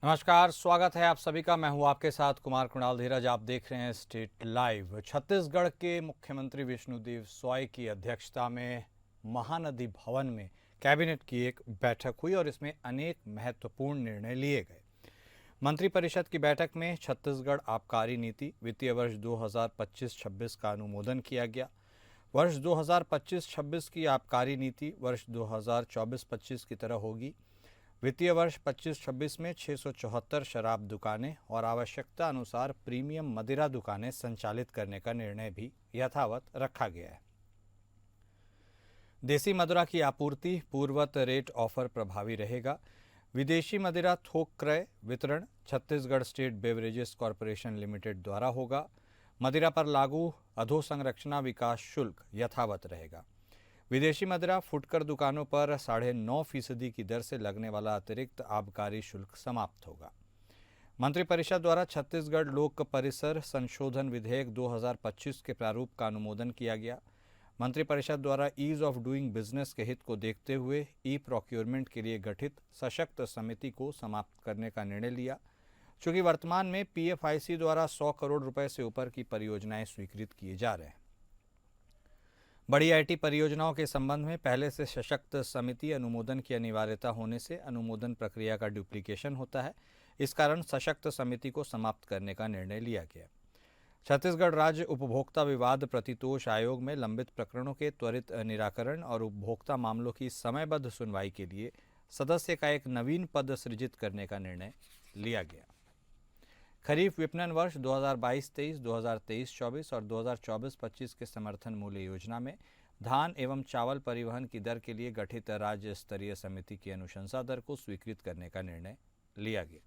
नमस्कार, स्वागत है आप सभी का। मैं हूं आपके साथ कुमार कुणाल धीरज। आप देख रहे हैं स्टेट लाइव। छत्तीसगढ़ के मुख्यमंत्री विष्णुदेव साय की अध्यक्षता में महानदी भवन में कैबिनेट की एक बैठक हुई और इसमें अनेक महत्वपूर्ण निर्णय लिए गए। मंत्रिपरिषद की बैठक में छत्तीसगढ़ आबकारी नीति वित्तीय वर्ष 2025-26 का अनुमोदन किया गया। वर्ष 2025-26 की आबकारी नीति वर्ष 2024-25 की तरह होगी। वित्तीय वर्ष 25-26 में 674 शराब दुकानें और आवश्यकता अनुसार प्रीमियम मदिरा दुकानें संचालित करने का निर्णय भी यथावत रखा गया है। देसी मदिरा की आपूर्ति पूर्ववत रेट ऑफर प्रभावी रहेगा। विदेशी मदिरा थोक क्रय वितरण Chhattisgarh state beverages corporation limited द्वारा होगा। मदिरा पर लागू अधोसंरचना विकास शुल्क यथावत रहेगा। विदेशी मदिरा फुटकर दुकानों पर 9.5% की दर से लगने वाला अतिरिक्त आबकारी शुल्क समाप्त होगा। मंत्रिपरिषद द्वारा छत्तीसगढ़ लोक परिसर संशोधन विधेयक 2025 के प्रारूप का अनुमोदन किया गया। मंत्रिपरिषद द्वारा ईज ऑफ डूइंग बिजनेस के हित को देखते हुए ई प्रोक्योरमेंट के लिए गठित सशक्त समिति को समाप्त करने का निर्णय लिया। चूंकि वर्तमान में पीएफआईसी द्वारा 100 करोड़ रुपए से ऊपर की परियोजनाएं स्वीकृत किए जा रहे हैं। बड़ी आईटी परियोजनाओं के संबंध में पहले से सशक्त समिति अनुमोदन की अनिवार्यता होने से अनुमोदन प्रक्रिया का डुप्लीकेशन होता है। इस कारण सशक्त समिति को समाप्त करने का निर्णय लिया गया। छत्तीसगढ़ राज्य उपभोक्ता विवाद प्रतितोष आयोग में लंबित प्रकरणों के त्वरित निराकरण और उपभोक्ता मामलों की समयबद्ध सुनवाई के लिए सदस्य का एक नवीन पद सृजित करने का निर्णय लिया गया। खरीफ विपणन वर्ष 2022-23, 2023-24 और 2024-25 के समर्थन मूल्य योजना में धान एवं चावल परिवहन की दर के लिए गठित राज्य स्तरीय समिति की अनुशंसा दर को स्वीकृत करने का निर्णय लिया गया।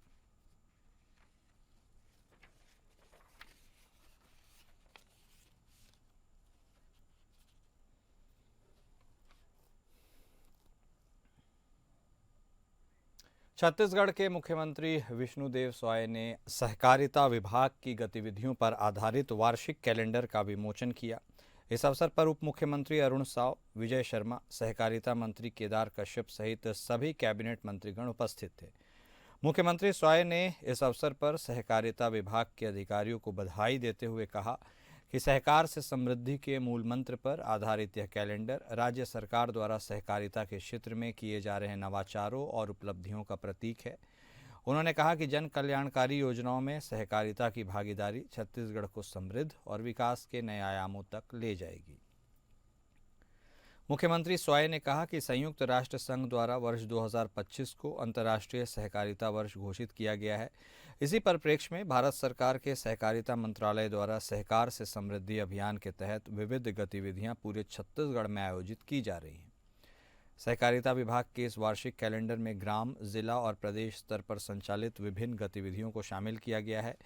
छत्तीसगढ़ के मुख्यमंत्री विष्णुदेव साय ने सहकारिता विभाग की गतिविधियों पर आधारित वार्षिक कैलेंडर का विमोचन किया। इस अवसर पर उप मुख्यमंत्री अरुण साव, विजय शर्मा, सहकारिता मंत्री केदार कश्यप सहित सभी कैबिनेट मंत्रीगण उपस्थित थे। मुख्यमंत्री साय ने इस अवसर पर सहकारिता विभाग के अधिकारियों को बधाई देते हुए कहा कि सहकार से समृद्धि के मूल मंत्र पर आधारित यह कैलेंडर राज्य सरकार द्वारा सहकारिता के क्षेत्र में किए जा रहे नवाचारों और उपलब्धियों का प्रतीक है। उन्होंने कहा कि जन कल्याणकारी योजनाओं में सहकारिता की भागीदारी छत्तीसगढ़ को समृद्ध और विकास के नए आयामों तक ले जाएगी। मुख्यमंत्री साय ने कहा कि संयुक्त राष्ट्र संघ द्वारा वर्ष 2025 को अंतर्राष्ट्रीय सहकारिता वर्ष घोषित किया गया है। इसी परिप्रेक्ष्य में भारत सरकार के सहकारिता मंत्रालय द्वारा सहकार से समृद्धि अभियान के तहत विविध गतिविधियां पूरे छत्तीसगढ़ में आयोजित की जा रही हैं। सहकारिता विभाग के इस वार्षिक कैलेंडर में ग्राम, जिला और प्रदेश स्तर पर संचालित विभिन्न गतिविधियों को शामिल किया गया है।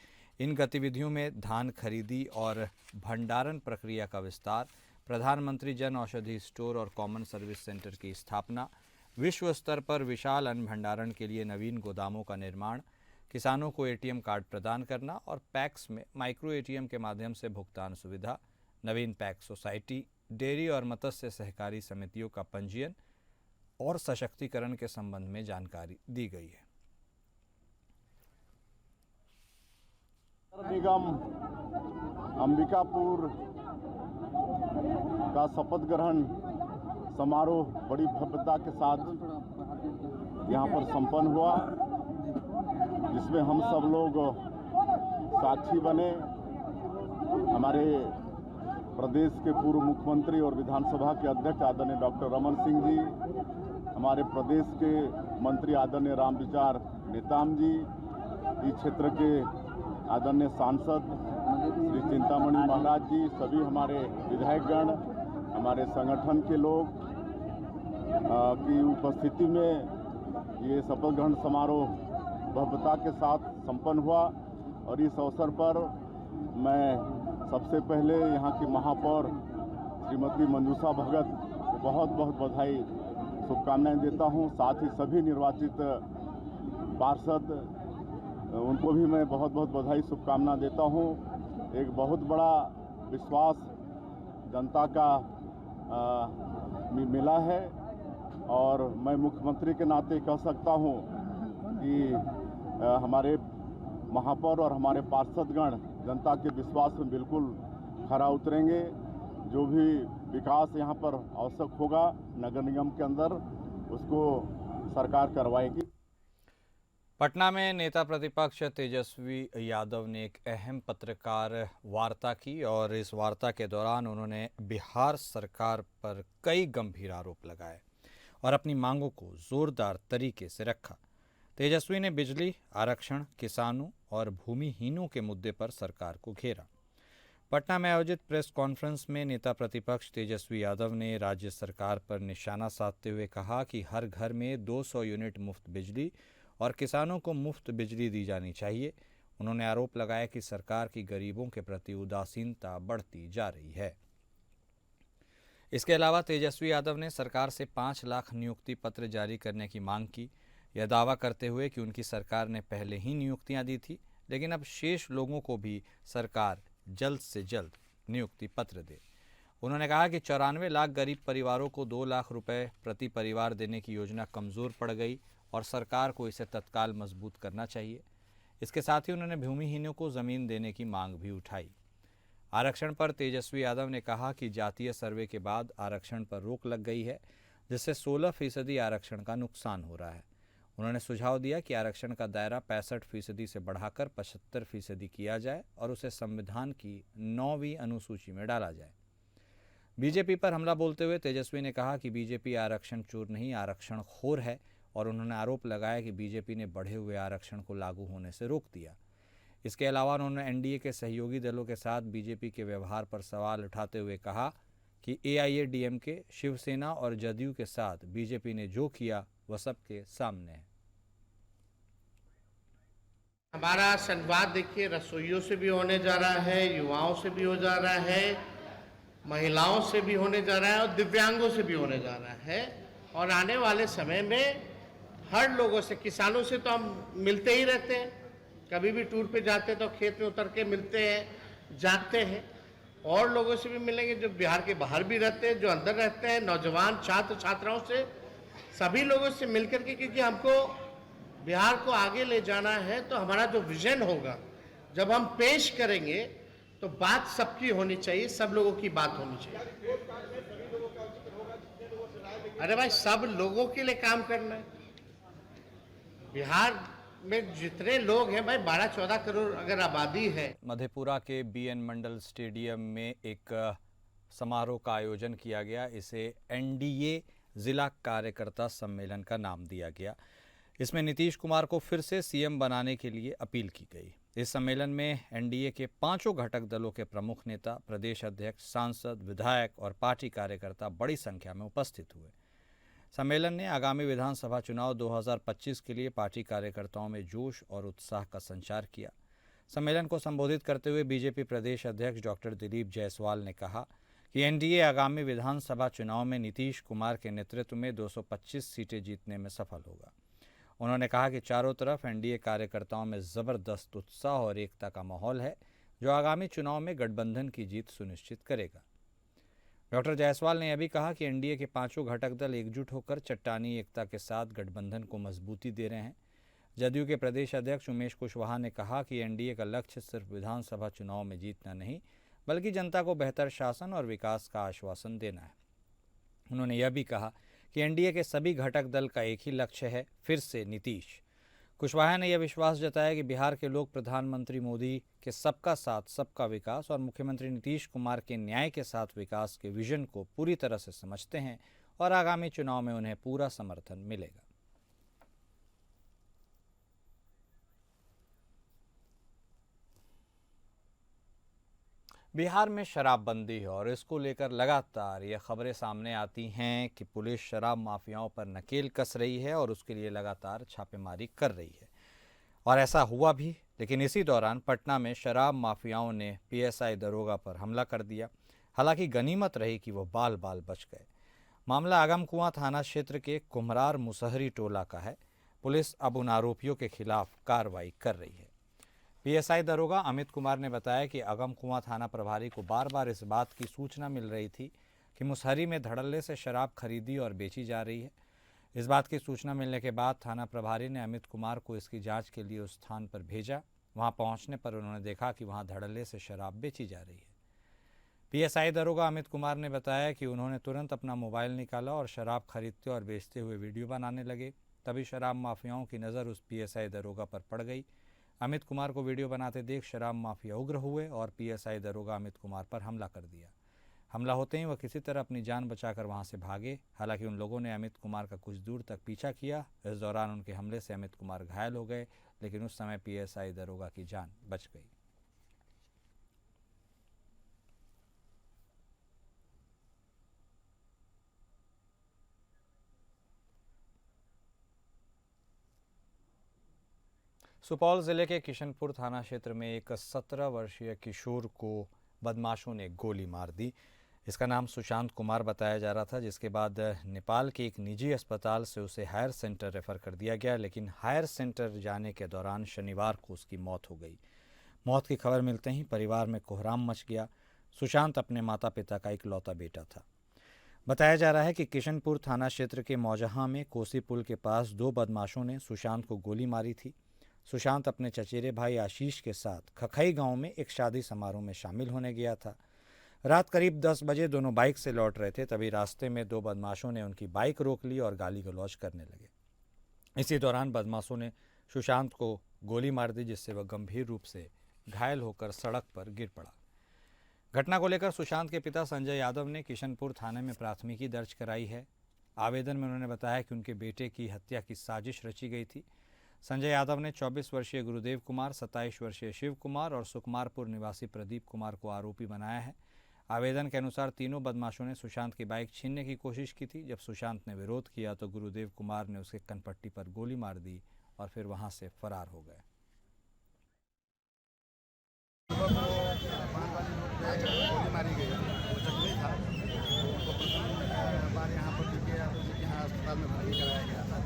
इन गतिविधियों में धान खरीदी और भंडारण प्रक्रिया का विस्तार, प्रधानमंत्री जन औषधि स्टोर और कॉमन सर्विस सेंटर की स्थापना, विश्व स्तर पर विशाल अन्न भंडारण के लिए नवीन गोदामों का निर्माण, किसानों को एटीएम कार्ड प्रदान करना और पैक्स में माइक्रो एटीएम के माध्यम से भुगतान सुविधा, नवीन पैक्स सोसाइटी, डेयरी और मत्स्य सहकारी समितियों का पंजीयन और सशक्तिकरण के संबंध में जानकारी दी गई है। निगम अंबिकापुर का शपथ ग्रहण समारोह बड़ी भव्यता के साथ यहाँ पर संपन्न हुआ, जिसमें हम सब लोग साक्षी बने। हमारे प्रदेश के पूर्व मुख्यमंत्री और विधानसभा के अध्यक्ष आदरणीय डॉक्टर रमन सिंह जी, हमारे प्रदेश के मंत्री आदरणीय रामविचार नेताम जी, इस क्षेत्र के आदरणीय सांसद श्री चिंतामणि महाराज जी, सभी हमारे विधायकगण, हमारे संगठन के लोग की उपस्थिति में ये शपथ ग्रहण समारोह भव्यता के साथ संपन्न हुआ। और इस अवसर पर मैं सबसे पहले यहाँ की महापौर श्रीमती मंजूषा भगत को बहुत बहुत बधाई शुभकामनाएं देता हूँ। साथ ही सभी निर्वाचित पार्षद, उनको भी मैं बहुत बहुत बधाई शुभकामना देता हूँ। एक बहुत बड़ा विश्वास जनता का मिला है और मैं मुख्यमंत्री के नाते कह सकता हूँ कि हमारे महापौर और हमारे पार्षदगण जनता के विश्वास में बिल्कुल खरा उतरेंगे। जो भी विकास यहाँ पर आवश्यक होगा नगर निगम के अंदर, उसको सरकार करवाएगी। पटना में नेता प्रतिपक्ष तेजस्वी यादव ने एक अहम पत्रकार वार्ता की और इस वार्ता के दौरान उन्होंने बिहार सरकार पर कई गंभीर आरोप लगाए और अपनी मांगों को जोरदार तरीके से रखा। तेजस्वी ने बिजली, आरक्षण, किसानों और भूमिहीनों के मुद्दे पर सरकार को घेरा। पटना में आयोजित प्रेस कॉन्फ्रेंस में नेता प्रतिपक्ष तेजस्वी यादव ने राज्य सरकार पर निशाना साधते हुए कहा कि हर घर में 200 यूनिट मुफ्त बिजली और किसानों को मुफ्त बिजली दी जानी चाहिए। उन्होंने आरोप लगाया कि सरकार की गरीबों के प्रति उदासीनता बढ़ती जा रही है। इसके अलावा तेजस्वी यादव ने सरकार से 5 लाख नियुक्ति पत्र जारी करने की मांग की। यह दावा करते हुए कि उनकी सरकार ने पहले ही नियुक्तियां दी थी, लेकिन अब शेष लोगों को भी सरकार जल्द से जल्द नियुक्ति पत्र दे। उन्होंने कहा कि 94 लाख गरीब परिवारों को 2 लाख रुपए प्रति परिवार देने की योजना कमज़ोर पड़ गई और सरकार को इसे तत्काल मजबूत करना चाहिए। इसके साथ ही उन्होंने भूमिहीनों को ज़मीन देने की मांग भी उठाई। आरक्षण पर तेजस्वी यादव ने कहा कि जातीय सर्वे के बाद आरक्षण पर रोक लग गई है, जिससे 16% आरक्षण का नुकसान हो रहा है। उन्होंने सुझाव दिया कि आरक्षण का दायरा 65% से बढ़ाकर 75% किया जाए और उसे संविधान की 9वीं अनुसूची में डाला जाए। बीजेपी पर हमला बोलते हुए तेजस्वी ने कहा कि बीजेपी आरक्षण चोर नहीं, आरक्षण खोर है और उन्होंने आरोप लगाया कि बीजेपी ने बढ़े हुए आरक्षण को लागू होने से रोक दिया। इसके अलावा उन्होंने एनडीए के सहयोगी दलों के साथ बीजेपी के व्यवहार पर सवाल उठाते हुए कहा कि एआईएडीएमके, शिवसेना और जदयू के साथ बीजेपी ने जो किया वह सबके सामने है। हमारा संवाद देखिए रसोइयों से भी होने जा रहा है, युवाओं से भी हो जा रहा है, महिलाओं से भी होने जा रहा है और दिव्यांगों से भी होने जा रहा है। और आने वाले समय में हर लोगों से, किसानों से तो हम मिलते ही रहते हैं, कभी भी टूर पे जाते हैं तो खेत में उतर के मिलते हैं, जानते हैं। और लोगों से भी मिलेंगे जो बिहार के बाहर भी रहते हैं, जो अंदर रहते हैं, नौजवान छात्र छात्राओं से, सभी लोगों से मिलकर के, क्योंकि हमको बिहार को आगे ले जाना है। तो हमारा जो विजन होगा जब हम पेश करेंगे तो बात सबकी होनी चाहिए, सब लोगों की बात होनी चाहिए। अरे भाई, सब लोगों के लिए काम करना है। बिहार में जितने लोग हैं भाई, 12-14 करोड़ अगर आबादी है। मधेपुरा के बीएन मंडल स्टेडियम में एक समारोह का आयोजन किया गया। इसे एनडीए जिला कार्यकर्ता सम्मेलन का नाम दिया गया। इसमें नीतीश कुमार को फिर से सीएम बनाने के लिए अपील की गई। इस सम्मेलन में एनडीए के 5 घटक दलों के प्रमुख नेता, प्रदेश अध्यक्ष, सांसद, विधायक और पार्टी कार्यकर्ता बड़ी संख्या में उपस्थित हुए। सम्मेलन ने आगामी विधानसभा चुनाव 2025 के लिए पार्टी कार्यकर्ताओं में जोश और उत्साह का संचार किया। सम्मेलन को संबोधित करते हुए बीजेपी प्रदेश अध्यक्ष डॉक्टर दिलीप जायसवाल ने कहा कि एनडीए आगामी विधानसभा चुनाव में नीतीश कुमार के नेतृत्व में 225 सीटें जीतने में सफल होगा। उन्होंने कहा कि चारों तरफ एनडीए कार्यकर्ताओं में ज़बरदस्त उत्साह और एकता का माहौल है, जो आगामी चुनाव में गठबंधन की जीत सुनिश्चित करेगा। डॉक्टर जायसवाल ने यह भी कहा कि एनडीए के 5 घटक दल एकजुट होकर चट्टानी एकता के साथ गठबंधन को मजबूती दे रहे हैं। जदयू के प्रदेश अध्यक्ष उमेश कुशवाहा ने कहा कि एनडीए का लक्ष्य सिर्फ विधानसभा चुनाव में जीतना नहीं, बल्कि जनता को बेहतर शासन और विकास का आश्वासन देना है। उन्होंने यह भी कहा कि एनडीए के सभी घटक दल का एक ही लक्ष्य है, फिर से नीतीश। कुशवाहा ने यह विश्वास जताया कि बिहार के लोग प्रधानमंत्री मोदी के सबका साथ सबका विकास और मुख्यमंत्री नीतीश कुमार के न्याय के साथ विकास के विजन को पूरी तरह से समझते हैं और आगामी चुनाव में उन्हें पूरा समर्थन मिलेगा। बिहार में शराबबंदी है और इसको लेकर लगातार ये खबरें सामने आती हैं कि पुलिस शराब माफियाओं पर नकेल कस रही है और उसके लिए लगातार छापेमारी कर रही है। और ऐसा हुआ भी, लेकिन इसी दौरान पटना में शराब माफियाओं ने पीएसआई दरोगा पर हमला कर दिया। हालांकि गनीमत रही कि वो बाल बाल बच गए। मामला आगमकुआं थाना क्षेत्र के कुम्हरार मुसहरी टोला का है। पुलिस अब उन आरोपियों के खिलाफ कार्रवाई कर रही है। पीएसआई दरोगा अमित कुमार ने बताया कि आगमकुआं थाना प्रभारी को बार बार इस बात की सूचना मिल रही थी कि मुसहरी में धड़ल्ले से शराब खरीदी और बेची जा रही है। इस बात की सूचना मिलने के बाद थाना प्रभारी ने अमित कुमार को इसकी जांच के लिए उस स्थान पर भेजा। वहां पहुंचने पर उन्होंने देखा कि वहां धड़ल्ले से शराब बेची जा रही है। पीएसआई दरोगा अमित कुमार ने बताया कि उन्होंने तुरंत अपना मोबाइल निकाला और शराब खरीदते और बेचते हुए वीडियो बनाने लगे। तभी शराब माफियाओं की नज़र उस पीएसआई दरोगा पर पड़ गई। अमित कुमार को वीडियो बनाते देख शराब माफिया उग्र हुए और पीएसआई दरोगा अमित कुमार पर हमला कर दिया। हमला होते ही वह किसी तरह अपनी जान बचाकर वहां से भागे। हालांकि उन लोगों ने अमित कुमार का कुछ दूर तक पीछा किया। इस दौरान उनके हमले से अमित कुमार घायल हो गए, लेकिन उस समय पीएसआई दरोगा की जान बच गई। सुपौल जिले के किशनपुर थाना क्षेत्र में एक 17 वर्षीय किशोर को बदमाशों ने गोली मार दी। इसका नाम सुशांत कुमार बताया जा रहा था, जिसके बाद नेपाल के एक निजी अस्पताल से उसे हायर सेंटर रेफर कर दिया गया, लेकिन हायर सेंटर जाने के दौरान शनिवार को उसकी मौत हो गई। मौत की खबर मिलते ही परिवार में कोहराम मच गया। सुशांत अपने माता पिता का इकलौता बेटा था। बताया जा रहा है कि किशनपुर थाना क्षेत्र के मौजहा में कोसी पुल के पास 2 बदमाशों ने सुशांत को गोली मारी थी। सुशांत अपने चचेरे भाई आशीष के साथ खखई गांव में एक शादी समारोह में शामिल होने गया था। रात करीब 10 बजे दोनों बाइक से लौट रहे थे, तभी रास्ते में 2 बदमाशों ने उनकी बाइक रोक ली और गाली गलौज करने लगे। इसी दौरान बदमाशों ने सुशांत को गोली मार दी, जिससे वह गंभीर रूप से घायल होकर सड़क पर गिर पड़ा। घटना को लेकर सुशांत के पिता संजय यादव ने किशनपुर थाने में प्राथमिकी दर्ज कराई है। आवेदन में उन्होंने बताया कि उनके बेटे की हत्या की साजिश रची गई थी। संजय यादव ने 24 वर्षीय गुरुदेव कुमार, 27 वर्षीय शिव कुमार और सुकुमारपुर निवासी प्रदीप कुमार को आरोपी बनाया है। आवेदन के अनुसार तीनों बदमाशों ने सुशांत की बाइक छीनने की कोशिश की थी। जब सुशांत ने विरोध किया तो गुरुदेव कुमार ने उसके कनपट्टी पर गोली मार दी और फिर वहां से फरार हो गए। गोली मारी गई, वो जख्मी था। उनको प्रथम बार यहाँ पर डी के यादव जी के यहाँ अस्पताल में भर्ती कराया गया था,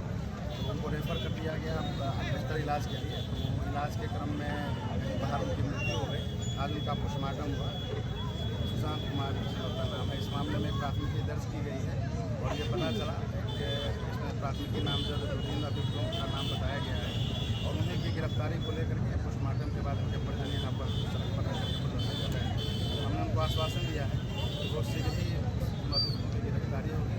तो उनको रेफर कर दिया गया बेहतर इलाज के लिए। तो इलाज के क्रम में बाहर उनकी मृत्यु हो गई। आज उनका पोस्टमार्टम हुआ। सुशांत कुमार का नाम है। इस मामले में प्राथमिकी दर्ज की गई है और ये पता चला कि इसमें प्राथमिकी नामजद 2-3 अभियुक्तों का नाम बताया गया है और उन्हीं की गिरफ्तारी को लेकर के पोस्टमार्टम के बाद उनके परिजन यहाँ पर सड़क पर आकर के प्रदर्शन कर रहे हैं। हमने उनको आश्वासन दिया है कि वो शीघ्र ही अभियुक्तों की गिरफ्तारी होगी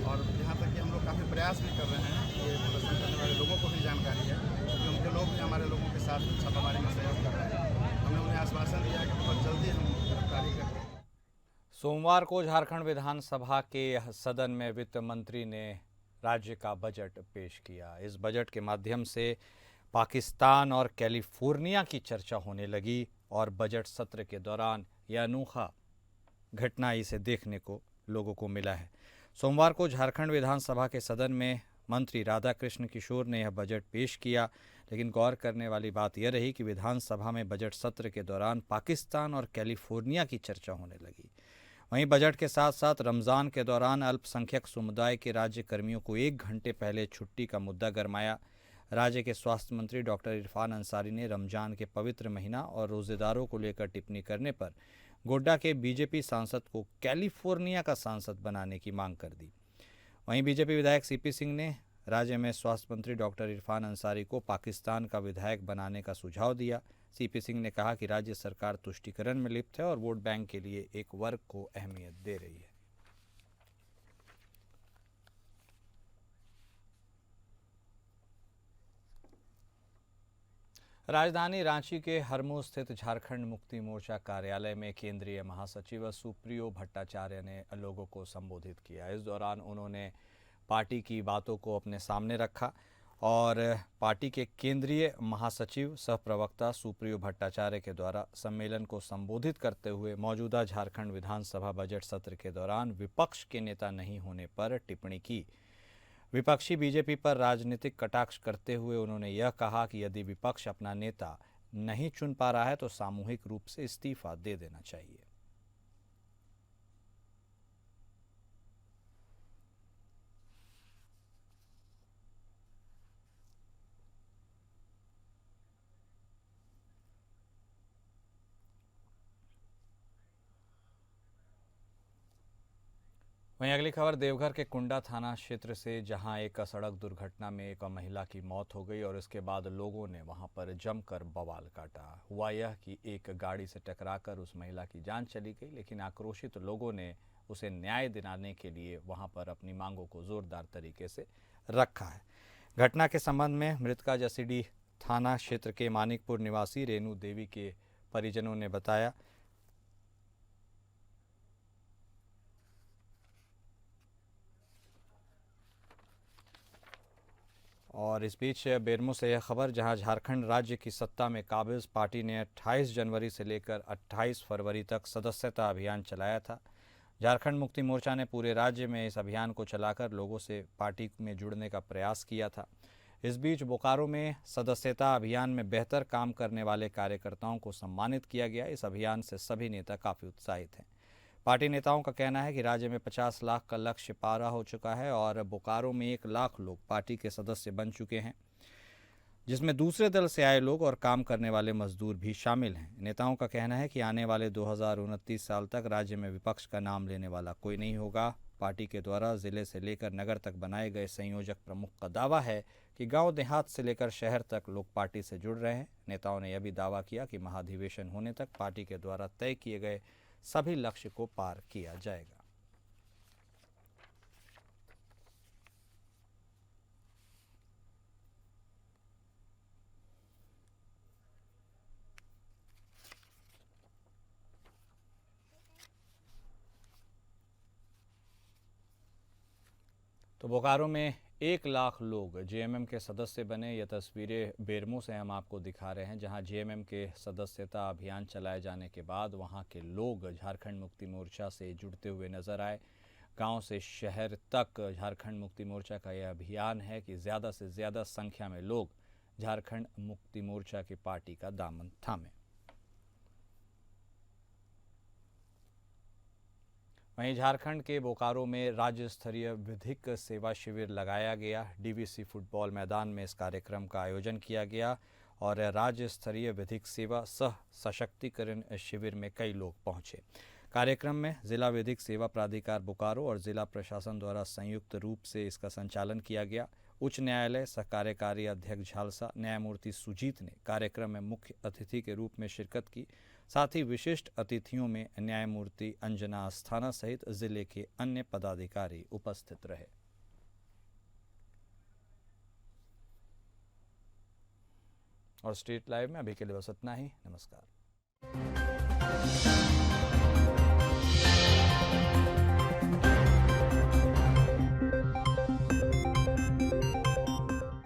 और यहाँ तक कि हम लोग काफ़ी प्रयास भी कर रहे हैं कि प्रदर्शन करने वाले लोगों को भी जानकारी है, क्योंकि उनके लोग भी हमारे लोगों के साथ छापामारी में सहयोग कर रहे हैं। हमने उन्हें आश्वासन दिया कि बहुत जल्दी हम गिरफ्तारी करके। सोमवार को झारखंड विधानसभा के सदन में वित्त मंत्री ने राज्य का बजट पेश किया। इस बजट के माध्यम से पाकिस्तान और कैलिफोर्निया की चर्चा होने लगी और बजट सत्र के दौरान यह अनोखा घटना इसे देखने को लोगों को मिला है। सोमवार को झारखंड विधानसभा के सदन में मंत्री राधाकृष्ण किशोर ने यह बजट पेश किया, लेकिन गौर करने वाली बात यह रही कि विधानसभा में बजट सत्र के दौरान पाकिस्तान और कैलिफोर्निया की चर्चा होने लगी। वहीं बजट के साथ साथ रमज़ान के दौरान अल्पसंख्यक समुदाय के राज्य कर्मियों को 1 घंटे पहले छुट्टी का मुद्दा गरमाया। राज्य के स्वास्थ्य मंत्री डॉक्टर इरफान अंसारी ने रमजान के पवित्र महीना और रोज़ेदारों को लेकर टिप्पणी करने पर गोड्डा के बीजेपी सांसद को कैलिफोर्निया का सांसद बनाने की मांग कर दी। वहीं बीजेपी विधायक सीपी सिंह ने राज्य में स्वास्थ्य मंत्री डॉक्टर इरफान अंसारी को पाकिस्तान का विधायक बनाने का सुझाव दिया। सीपी सिंह ने कहा कि राज्य सरकार तुष्टीकरण में लिप्त है और वोट बैंक के लिए एक वर्ग को अहमियत दे रही है। राजधानी रांची के हरमू स्थित झारखंड मुक्ति मोर्चा कार्यालय में केंद्रीय महासचिव सुप्रियो भट्टाचार्य ने लोगों को संबोधित किया। इस दौरान उन्होंने पार्टी की बातों को अपने सामने रखा और पार्टी के केंद्रीय महासचिव सह प्रवक्ता सुप्रियो भट्टाचार्य के द्वारा सम्मेलन को संबोधित करते हुए मौजूदा झारखंड विधानसभा बजट सत्र के दौरान विपक्ष के नेता नहीं होने पर टिप्पणी की। विपक्षी बीजेपी पर राजनीतिक कटाक्ष करते हुए उन्होंने यह कहा कि यदि विपक्ष अपना नेता नहीं चुन पा रहा है तो सामूहिक रूप से इस्तीफा दे देना चाहिए। वहीं अगली खबर देवघर के कुंडा थाना क्षेत्र से, जहां एक सड़क दुर्घटना में एक महिला की मौत हो गई और इसके बाद लोगों ने वहां पर जमकर बवाल काटा। हुआ यह कि एक गाड़ी से टकराकर उस महिला की जान चली गई, लेकिन आक्रोशित लोगों ने उसे न्याय दिलाने के लिए वहां पर अपनी मांगों को जोरदार तरीके से रखा है। घटना के संबंध में मृतका जसीडीह थाना क्षेत्र के मानिकपुर निवासी रेणु देवी के परिजनों ने बताया। और इस बीच बेरमो से यह खबर, जहां झारखंड राज्य की सत्ता में काबिज पार्टी ने 28 जनवरी से लेकर 28 फरवरी तक सदस्यता अभियान चलाया था। झारखंड मुक्ति मोर्चा ने पूरे राज्य में इस अभियान को चलाकर लोगों से पार्टी में जुड़ने का प्रयास किया था। इस बीच बोकारो में सदस्यता अभियान में बेहतर काम करने वाले कार्यकर्ताओं को सम्मानित किया गया। इस अभियान से सभी नेता काफ़ी उत्साहित हैं। पार्टी नेताओं का कहना है कि राज्य में 50 लाख का लक्ष्य पारा हो चुका है और बोकारो में 1 लाख लोग पार्टी के सदस्य बन चुके हैं, जिसमें दूसरे दल से आए लोग और काम करने वाले मजदूर भी शामिल हैं। नेताओं का कहना है कि आने वाले 2029 साल तक राज्य में विपक्ष का नाम लेने वाला कोई नहीं होगा। पार्टी के द्वारा जिले से लेकर नगर तक बनाए गए संयोजक प्रमुख का दावा है कि गांव देहात से लेकर शहर तक लोग पार्टी से जुड़ रहे हैं। नेताओं ने यह भी दावा किया कि महाधिवेशन होने तक पार्टी के द्वारा तय किए गए सभी लक्ष्य को पार किया जाएगा। तो बोकारो में 1 लाख लोग जेएमएम के सदस्य बने। ये तस्वीरें बेरमो से हम आपको दिखा रहे हैं, जहां जेएमएम के सदस्यता अभियान चलाए जाने के बाद वहां के लोग झारखंड मुक्ति मोर्चा से जुड़ते हुए नजर आए। गांव से शहर तक झारखंड मुक्ति मोर्चा का यह अभियान है कि ज़्यादा से ज़्यादा संख्या में लोग झारखंड मुक्ति मोर्चा की पार्टी का दामन थामे। वहीं झारखंड के बोकारो में राज्य स्तरीय विधिक सेवा शिविर लगाया गया। डीवीसी फुटबॉल मैदान में इस कार्यक्रम का आयोजन किया गया और राज्य स्तरीय विधिक सेवा सह सशक्तिकरण शिविर में कई लोग पहुंचे। कार्यक्रम में जिला विधिक सेवा प्राधिकार बोकारो और जिला प्रशासन द्वारा संयुक्त रूप से इसका संचालन किया गया। उच्च न्यायालय सह कार्यकारी अध्यक्ष झालसा न्यायमूर्ति सुजीत ने कार्यक्रम में मुख्य अतिथि के रूप में शिरकत की। साथ ही विशिष्ट अतिथियों में न्यायमूर्ति अंजना अस्थाना सहित जिले के अन्य पदाधिकारी उपस्थित रहे। और स्ट्रीट लाइव में अभी के लिए बस इतना ही। नमस्कार।